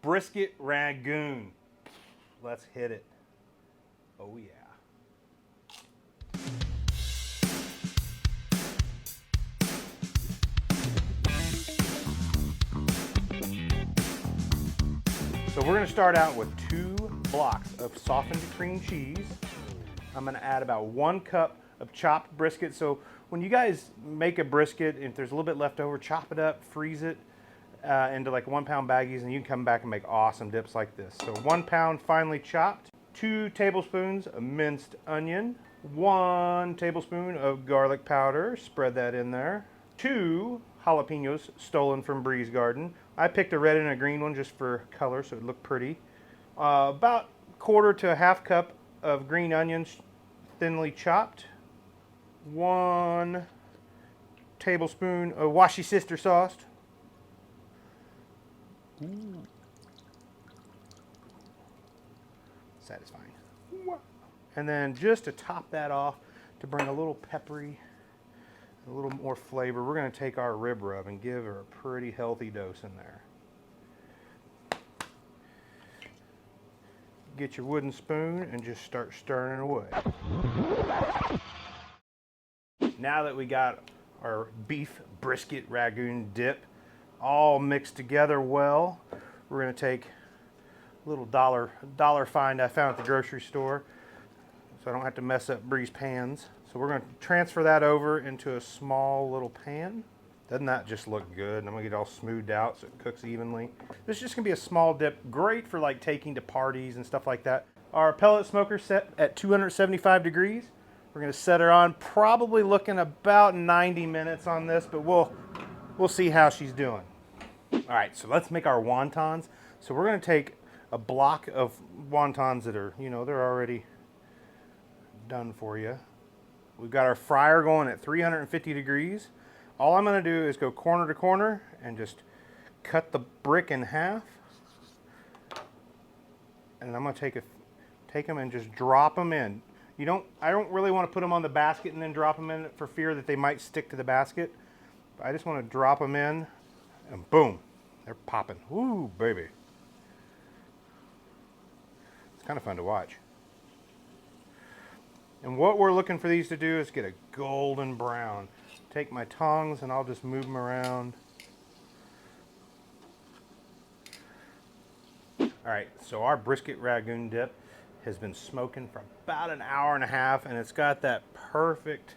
Brisket Rangoon. Let's hit it. Oh yeah. So we're gonna start out with 2 blocks of softened cream cheese. I'm gonna add about 1 cup of chopped brisket. So when you guys make a brisket, if there's a little bit left over, chop it up, freeze it into like 1 pound baggies, and you can come back and make awesome dips like this. So 1 pound finely chopped, 2 tablespoons of minced onion, 1 tablespoon of garlic powder, spread that in there, 2 jalapeños stolen from Bree's garden. I picked a red and a green one just for color so it looked pretty. About 1/4 to 1/2 cup of green onions thinly chopped, 1 tablespoon of washi sister sauce. Ooh. Satisfying. And then just to top that off, to bring a little peppery, a little more flavor, we're going to take our rib rub and give her a pretty healthy dose in there. Get your wooden spoon and just start stirring it away. Now that we got our beef brisket Rangoon dip all mixed together well, we're going to take a little dollar find I found at the grocery store so I don't have to mess up Bree's pans. So we're going to transfer that over into a small little pan. Doesn't that just look good? I'm going to get it all smoothed out so it cooks evenly. This is just going to be a small dip, great for like taking to parties and stuff like that. Our pellet smoker set at 275 degrees. We're going to set her on, probably looking about 90 minutes on this, but we'll see how she's doing. All right, so let's make our wontons. So we're going to take a block of wontons that are, you know, they're already done for you. We've got our fryer going at 350 degrees. All I'm going to do is go corner to corner and just cut the brick in half. And I'm going to take them and just drop them in. I don't really want to put them on the basket and then drop them in for fear that they might stick to the basket. I just want to drop them in and boom, they're popping. Ooh, baby. It's kind of fun to watch. And what we're looking for these to do is get a golden brown. Take my tongs and I'll just move them around. All right, so our brisket Rangoon dip has been smoking for about 1.5 hours, and it's got that perfect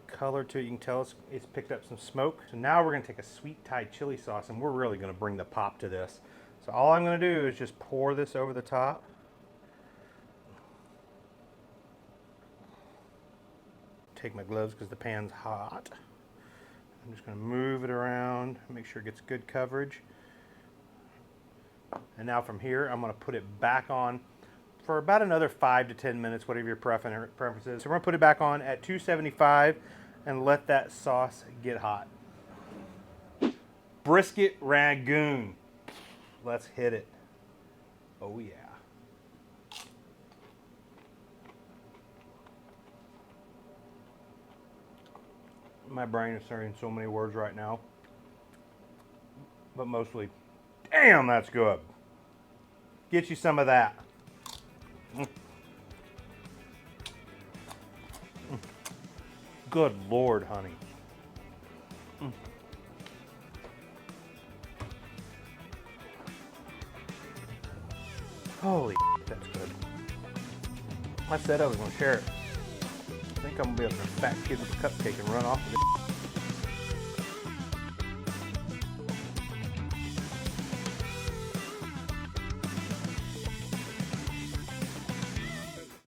color to it. You can tell it's picked up some smoke. So now we're gonna take a sweet Thai chili sauce and we're really gonna bring the pop to this. So all I'm gonna do is just pour this over the top. Take my gloves because the pan's hot. I'm just going to move it around, make sure it gets good coverage. And now from here, I'm going to put it back on for about another 5 to 10 minutes, whatever your preference is. So we're going to put it back on at 275 and let that sauce get hot. Brisket Rangoon. Let's hit it. Oh yeah. My brain is saying so many words right now, but mostly, damn, that's good. Get you some of that. Good Lord, honey. Holy, that's good. I said I was going to share it. I think I'm going to be a fat kid with a cupcake and run off with it.